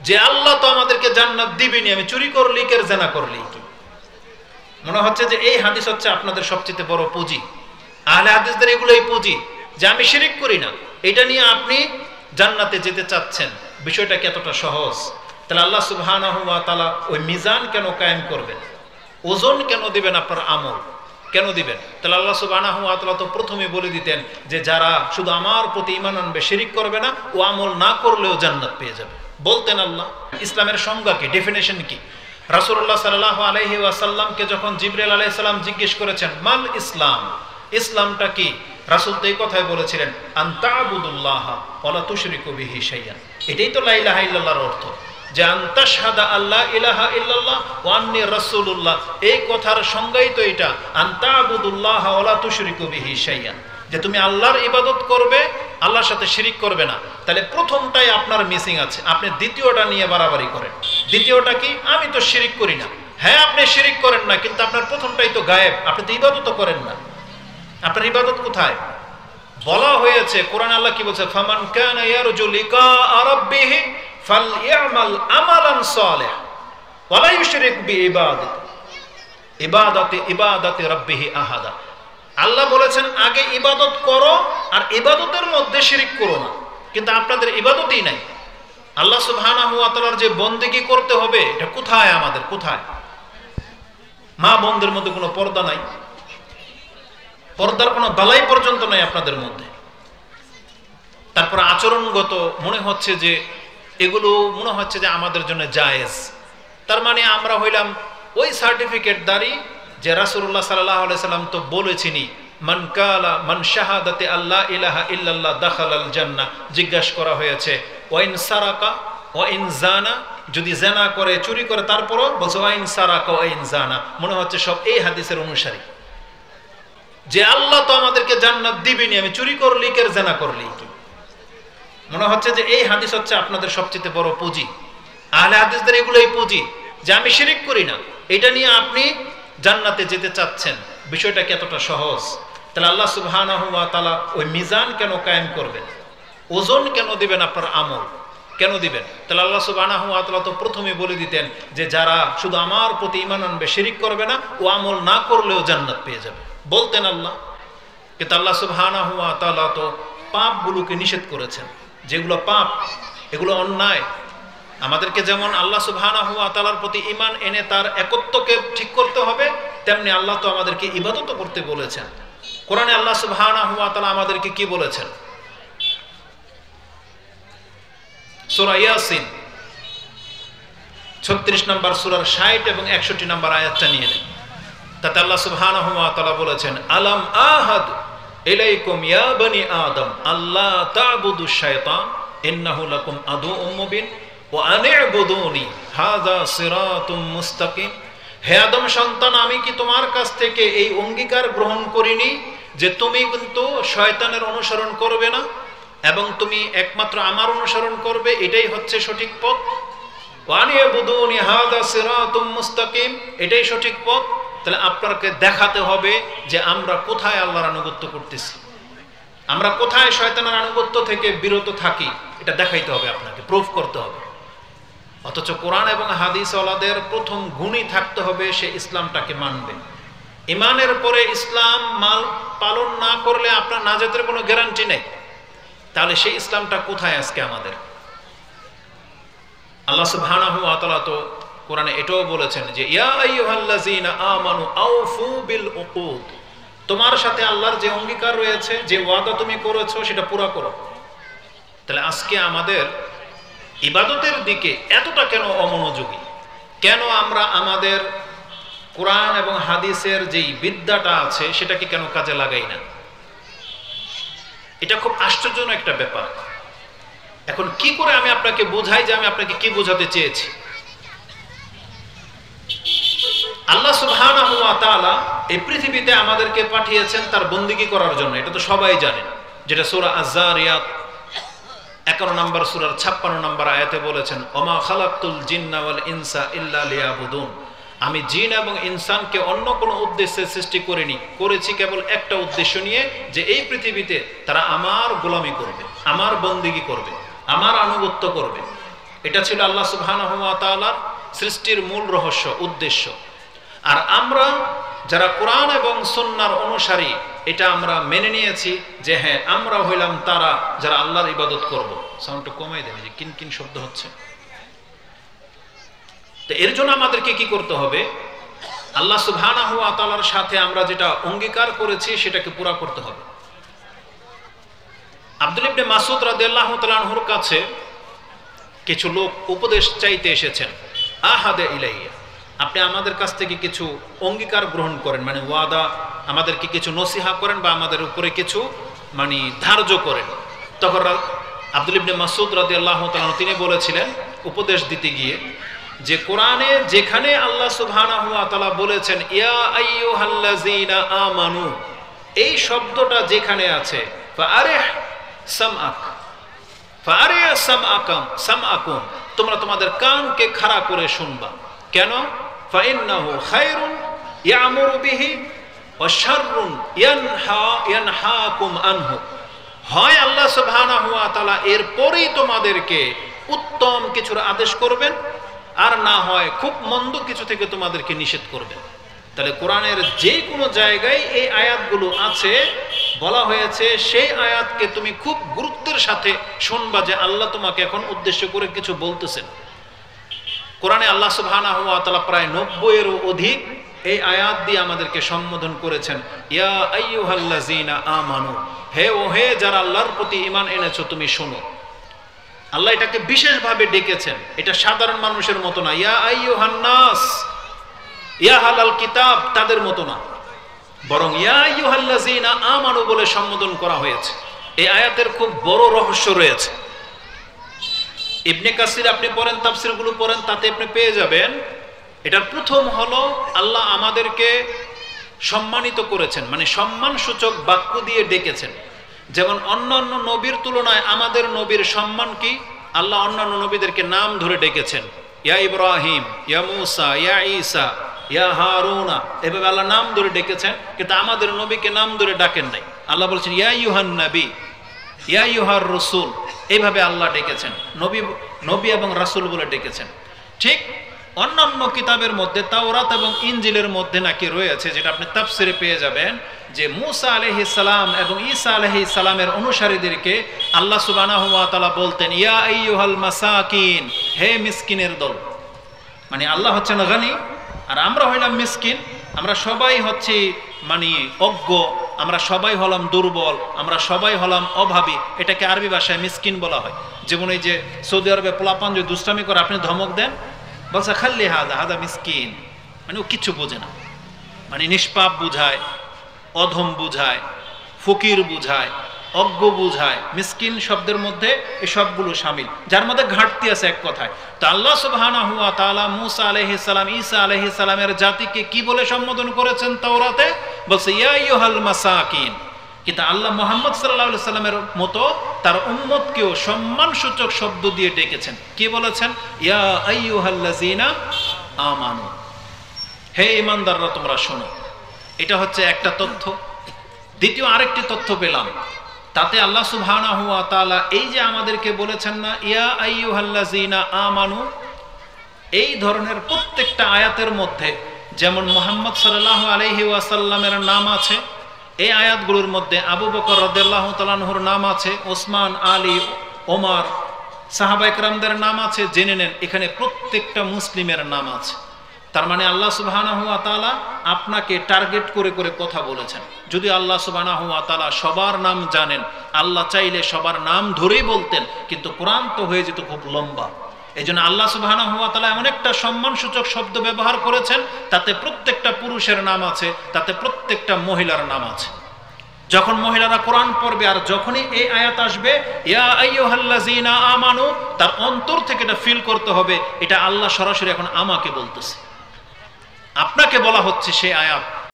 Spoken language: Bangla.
যে আল্লাহ তো আমাদেরকে জান্নাত দিবেনি, আমি চুরি করলি কে জেনা করলি কি? মনে হচ্ছে যে এই হাদিস হচ্ছে আপনাদের সবচেয়ে বড় পুঁজি। আহলে হাদিসদের এগুলোই পুঁজি যে আমি শিরিক করি না, এটা নিয়ে আপনি জান্নাতে যেতে চাচ্ছেন। বিষয়টা কি এতটা সহজ? তাহলে আল্লাহ সুবহানাহু ওয়া তাআলা ওই মিজান কেন কায়েম করবেন? ওজন কেন দিবেন? আপনার আমল কেন দিবেন? তাহলে আল্লাহ সুবহানাহু ওয়া তাআলা তো প্রথমে বলে দিতেন যে যারা শুধু আমার প্রতি ঈমান আনবে, শিরিক করবে না, ও আমল না করলেও জান্নাত পেয়ে যাবে বলতেন আল্লাহ। ইসলামের সংজ্ঞা কি, ডেফিনেশন কি? রাসূলুল্লাহ সাল্লাল্লাহু আলাইহি ওয়াসাল্লামকে যখন জিবরাইল আলাইহিস সালাম জিজ্ঞেস করেছেন মাল ইসলাম, ইসলামটা কি, রাসূল তো এই কথাই বলেছিলেন আনতা'বুদুল্লাহ ওয়া লা তুশরিকু বিহি শাইআন। এটাই তো লা ইলাহা ইল্লাল্লাহর অর্থ, যে আনতাশহাদা আল্লা ইলাহা ইল্লাল্লাহ ওয়া আন্নী রাসূলুল্লাহ। এই কথার সংজ্ঞাই তো এটা, আনতা'বুদুল্লাহ ওয়া লা তুশরিকু বিহি শাইআন, যে তুমি আল্লাহর ইবাদত করবে, আল্লাহর সাথে শিরিক করবে না। তাহলে প্রথমটাই আপনার মিসিং আছে, আপনি দ্বিতীয়টা নিয়ে বাড়াবাড়ি করেন। দ্বিতীয়টা কি? আমি তো শিরিক করি না। হ্যাঁ, আপনি শিরিক করেন না, কিন্তু আপনার প্রথমটাই তো গায়েব, আপনি তো ইবাদত করেন না। আপনার ইবাদত কোথায়? বলা হয়েছে কোরআন, আল্লাহ কি বলছে? ফামান কানা ইয়ারজু লিকা রাব্বিহি ফালইআমাল আমালান সালিহা ওয়া লা ইউশরিক বিইবাদাতি রাব্বিহি আহাদা। আল্লাহ বলেছেন আগে ইবাদত করো, আর ইবাদতের মধ্যে শিরিক করো না। কিন্তু আপনাদের ইবাদতই নাই। আল্লাহ সুবহানাহু ওয়া তাআলার যে বন্দেগী করতে হবে, এটা কোথায়? আমাদের কোথায়? মা বোনদের মধ্যে কোনো পর্দা নাই, পর্দার কোনো বালাই পর্যন্ত নাই আপনাদের মধ্যে। তারপর আচরণগত মনে হচ্ছে যে এগুলো মনে হচ্ছে যে আমাদের জন্য জায়েজ। তার মানে আমরা হইলাম ওই সার্টিফিকেটদারি যে রাসূলুল্লাহ সাল্লাল্লাহু আলাইহি সাল্লাম তো বলেছেনই, মান শাহাদাতে আল্লাহ ইলাহা ইল্লাল্লাহ দাখালাল জান্নাহ। জিজ্ঞাসা করা হয়েছে ওয়াইন সারাকা ওয়াইন জানা, যদি জেনা করে, চুরি করে, তারপরও বলছে ওয়াইন সারাকা ওয়াইন জানা। মনে হচ্ছে সব এই হাদিসের অনুসারী, যে আল্লাহ তো আমাদেরকে জান্নাত দিবেনি, আমি চুরি করলি কে জেনা করলি কি? মনে হচ্ছে যে এই হাদিস হচ্ছে আপনাদের সবচেয়ে বড় পুঁজি। আহলে হাদিসদের এগুলোই পুঁজি যে আমি শিরিক করি না, এটা নিয়ে আপনি জান্নাতে যেতে চাচ্ছেন। বিষয়টা কি এতটা সহজ? তাহলে আল্লাহ সুবহানাহু ওয়া তাআলা ওই মিজান কেন কায়েম করবেন? ওজন কেন দিবেন? আপনার আমল কেন দিবেন? তাহলে আল্লাহ সুবহানাহু ওয়া তাআলা তো প্রথমে বলে দিতেন যে যারা শুধু আমার প্রতি ঈমান আনবে, শিরিক করবে না, ও আমল না করলেও জান্নাত পেয়ে যাবে বলতেন আল্লাহ। কিন্তু আল্লাহ সুবহানাহু ওয়া তাআলা তো পাপগুলোকে নিষেধ করেছেন, যেগুলো পাপ, এগুলো অন্যায়। আমাদেরকে যেমন আল্লাহ সুবহানাহু ওয়া তাআলার প্রতি ঈমান এনে তার একত্বকে ঠিক করতে হবে, তেমনি আল্লাহ তো আমাদেরকে ইবাদত করতে বলেছেন। কোরআনে আল্লাহ সুবহানাহু ওয়া তাআলা আমাদেরকে কি বলেছেন? সূরা ইয়াসিন 36 নম্বর সূরার 60 এবং 61 নম্বর আয়াতটা নিয়ে নেন। তাতে আল্লাহ সুবহানাহু ওয়া তাআলা বলেছেন আলাম আহাদ ইলাইকুম ইয়া বনি আদম আল্লাহ তা'বুদুশ শাইতান ইন্নাহু লাকুম আদুউম মুবিন ওয়া আনি'বুদুনি হাযা সিরাতুম মুস্তাকিম। হে আদম সন্তান, আমি কি তোমার কাছ থেকে এই অঙ্গীকার গ্রহণ করিনি যে তুমি কিন্তু শয়তানের অনুসরণ করবে না এবং তুমি একমাত্র আমার অনুসরণ করবে, এটাই হচ্ছে সঠিক পথ। ওয়া আনি'বুদুনি হাযা সিরাতুম মুস্তাকিম, এটাই সঠিক পথ। তাহলে আপনাকে দেখাতে হবে যে আমরা কোথায় আল্লাহর আনুগত্য করতেছি, আমরা কোথায় শয়তানের আনুগত্য থেকে বিরত থাকি, এটা দেখাইতে হবে, আপনাকে প্রুফ করতে হবে। অথচ কোরআন এবং হাদিস ওয়ালাদের প্রথম গুণই থাকতে হবে সে ইসলামটাকে মানবে। ঈমানের পরে ইসলাম পালন না করলে আপনার নাজাতের কোনো গ্যারান্টি নেই। তাহলে সেই ইসলামটা কোথায় আজকে আমাদের? আল্লাহ সুবহানাহু ওয়া তাআলা তো কোরআনে এটাও বলেছেন যে ইয়া আইয়ুহাল্লাযীনা আমানু আউফু বিল উকুদ, তোমার সাথে আল্লাহর যে অঙ্গীকার রয়েছে, যে ওয়াদা তুমি করেছো, সেটা পুরো করো। তাহলে আজকে আমাদের ইবাদতের দিকে এতটা কেন অমনোযোগী? কেন আমরা আমাদের কোরআন এবং হাদিসের যেই বিদ্যাটা আছে সেটাকে কেন কাজে লাগাই না? এটা খুব আশ্চর্যজনক একটা ব্যাপার। এখন কি করে আমি আপনাকে বোঝাই যে আমি আপনাকে কি বোঝাতে চেয়েছি? আল্লাহ সুবহানাহু ওয়া তাআলা এই পৃথিবীতে আমাদেরকে পাঠিয়েছেন তার বন্দেগী করার জন্য, এটা তো সবাই জানেন। যেটা সূরা আয-যারিয়াত 51 নম্বর সূরার 56 নম্বর আয়াতে বলেছেন ওমা খালাকতুল জিন্না ওয়াল ইনসা ইল্লা লিয়াবুদুন, আমি জিন এবং ইনসানকে অন্য কোনো উদ্দেশ্যে সৃষ্টি করিনি, করেছি কেবল একটা উদ্দেশ্য নিয়ে, যে এই পৃথিবীতে তারা আমার গোলামি করবে, আমার বন্দেগী করবে, আমার আনুগত্য করবে। এটা ছিল আল্লাহ সুবহানাহু ওয়া তাআলার সৃষ্টির মূল রহস্য, উদ্দেশ্য। আর আমরা যারা কোরআন এবং সুন্নাহর অনুসারী, এটা আমরা মেনে নিয়েছি যে হ্যাঁ, আমরা হইলাম তারা যারা আল্লাহর ইবাদত করব। সাউন্ডটা কমাই দেবে, যে কিন কিন শব্দ হচ্ছে। তো এর জন্য আমাদেরকে কি করতে হবে? আল্লাহ সুবহানাহু ওয়া তাআলার সাথে আমরা যেটা অঙ্গীকার করেছি সেটাকে পুরা করতে হবে। আব্দুল ইবনে মাসউদ রাদিয়াল্লাহু তাআলা আনহুর কাছে কিছু লোক উপদেশ চাইতে এসেছেন। আহাদে ইলাইয়া, আপনি আমাদের কাছ থেকে কিছু অঙ্গীকার গ্রহণ করেন, মানে ওয়াদা, আমাদেরকে কিছু নসিহা করেন বা আমাদের উপরে কিছু মানে ধার্য করেন। তখন আব্দুল ইবনে মাসউদ রাদিয়াল্লাহু তাআলা তিনি বলেছিলেন উপদেশ দিতে গিয়ে যে কোরআনে যেখানে আল্লাহ সুবহানাহু ওয়া তাআলা বলেছেন ইয়া আইয়ুহাল্লাযীনা আমানু, এই শব্দটা যেখানে আছে ফাআরিহ সামআক, ফাআরিহ সামআকুম, তোমরা তোমাদের কানকে খাড়া করে শুনবা। কেন? ফাইন্নাহু খায়রুন ইয়ামুরু বিহি ওয়া শাররুন ইয়ানহাকুম আনহু। হয় আল্লাহ সুবহানাহু ওয়া তাআলা এরপরেই তোমাদেরকে উত্তম কিছুর আদেশ করবেন, আর না হয় খুব মন্দ কিছু থেকে তোমাদেরকে নিষেধ করবেন। তাহলে কোরআনের যে কোনো জায়গায় এই আয়াতগুলো আছে, বলা হয়েছে সেই আয়াতকে তুমি খুব গুরুত্বের সাথে শুনবা যে আল্লাহ তোমাকে এখন উদ্দেশ্য করে কিছু বলতেছেন। কোরআনে আল্লাহ সুবহানাহু ওয়া তাআলা প্রায় 90-এরও অধিক এই আয়াত দিয়ে আমাদেরকে সম্বোধন করেছেন, ইয়া আইয়ুহাল্লাযীনা আমানু, হে ও হে যারা আল্লাহর প্রতি ঈমান এনেছো তুমি শোনো। আল্লাহ এটাকে বিশেষভাবে ডেকেছেন, এটা সাধারণ মানুষের মতো না, ইয়া আইয়ুহান নাস, ইয়া আহলাল কিতাব তাদের মতো না, বরং ইয়া আইয়ুহাল্লাযীনা আমানু বলে সম্বোধন করা হয়েছে। এই আয়াতের খুব বড় রহস্য রয়েছে। ইবনে কাসির আপনি পড়েন, তাফসীরগুলো পড়েন, তাতে আপনি পেয়ে যাবেন। এটার প্রথম হলো আল্লাহ আমাদেরকে সম্মানিত করেছেন, মানে সম্মানসূচক বাক্য দিয়ে ডেকেছেন। যেমন অন্যান্য নবীর তুলনায় আমাদের নবীর সম্মান কি? আল্লাহ অন্যান্য নবীদেরকে নাম ধরে ডেকেছেন, ইয়া ইব্রাহিম, ইয়া মূসা, ইয়া ঈসা, ইয়া হারুনা, এভাবে আল্লাহ নাম ধরে ডেকেছেন। কিন্তু আমাদের নবীকে নাম ধরে ডাকেন নাই। আল্লাহ বলছেন ইয়া ইউহান নবী, ইয়া ইউহার রাসূল, এইভাবে আল্লাহ ডেকেছেন, নবী এবং রাসূল বলে ডেকেছেন। ঠিক অন্যান্য কিতাবের মধ্যে, তাওরাত এবং ইনজিলের মধ্যে নাকি রয়েছে, যেটা আপনি তাফসিরে পেয়ে যাবেন, যে মূসা আলাইহিস সালাম এবং ঈসা আলাইহিস সালামের অনুসারীদেরকে আল্লাহ সুবহানাহু ওয়া তাআলা বলতেন ইয়া আইয়ুহাল মাসাকিন, হে মিসকিনের দল। মানে আল্লাহ হচ্ছেন গনি আর আমরা হইলাম মিসকিন, আমরা সবাই হচ্ছি মানে অজ্ঞ, আমরা সবাই হলাম দুর্বল, আমরা সবাই হলাম অভাবী। এটাকে আরবি ভাষায় মিসকিন বলা হয়। যেমন এই যে সৌদি আরবে পোলাপান যদি দুষ্টামি করে, আপনি ধমক দেন, বলছে খাল্লি হাদা হাদা মিসকিন, মানে ও কিচ্ছু বোঝে না, মানে নিষ্পাপ বুঝায়, অধম বুঝায়, ফকির বুঝায়, অজ্ঞ বুঝায়। মিসকিন শব্দের মধ্যে এই সবগুলো শামিল, যার মধ্যে ঘাটতি আছে এক কথায়। তো আল্লাহ সুবহানাহু ওয়া তাআলা মূসা আলাইহিস সালাম, ঈসা আলাইহিস সালামের জাতিকে কি বলে সম্বোধন করেছেন তাওরাতে? বলছে ইয়া আইয়ুহাল মাসাকিন। কিন্তু আল্লাহ মুহাম্মদ সাল্লাল্লাহু আলাইহি সাল্লামের মতো তার উম্মতকেও সম্মানসূচক শব্দ দিয়ে ডেকেছেন। কি বলেছেন? ইয়া আইয়ুহাল্লাযীনা আমানু, হে ঈমানদাররা তোমরা শোনো। এটা হচ্ছে একটা তথ্য। দ্বিতীয় আরেকটি তথ্য পেলাম, তাতে আল্লাহ সুবহানাহু ওয়া তাআলা এই যে আমাদেরকে বলেছেন না ইয়া আইয়ুহাল্লাযীনা আমানু, এই ধরনের প্রত্যেকটা আয়াতের মধ্যে যেমন মুহাম্মদ সাল্লাল্লাহু আলাইহি ওয়াসাল্লামের নাম আছে, এই আয়াতগুলোর মধ্যে আবু বকর রাদিয়াল্লাহু তাআলা আনহুর নাম আছে, ওসমান, আলী, ওমর, সাহাবায়ে কেরামদের নাম আছে। জেনে নেন এখানে প্রত্যেকটা মুসলিমের নাম আছে। তার মানে আল্লাহ সুবহানাহু ওয়া তাআলা আপনাকে টার্গেট করে করে কথা বলেছেন। যদি আল্লাহ সুবহানাহু ওয়া তাআলা সবার নাম জানেন, আল্লাহ চাইলে সবার নাম ধরেই বলতেন, কিন্তু কোরআন তো হয়ে যেত খুব লম্বা। এই জন্য আল্লাহ সুবহানাহু ওয়া তাআলা এমন একটা সম্মানসূচক শব্দ ব্যবহার করেছেন, তাতে প্রত্যেকটা পুরুষের নাম আছে, তাতে প্রত্যেকটা মহিলার নাম আছে। যখন মহিলারা কোরআন পড়বে আর যখনই এই আয়াত আসবে ইয়া আইয়ুহাল্লাযীনা আমানু, তার অন্তর থেকে এটা ফিল করতে হবে এটা আল্লাহ সরাসরি এখন আমাকে বলতেছে, আপনাকে বলা হচ্ছে সেই আয়াত।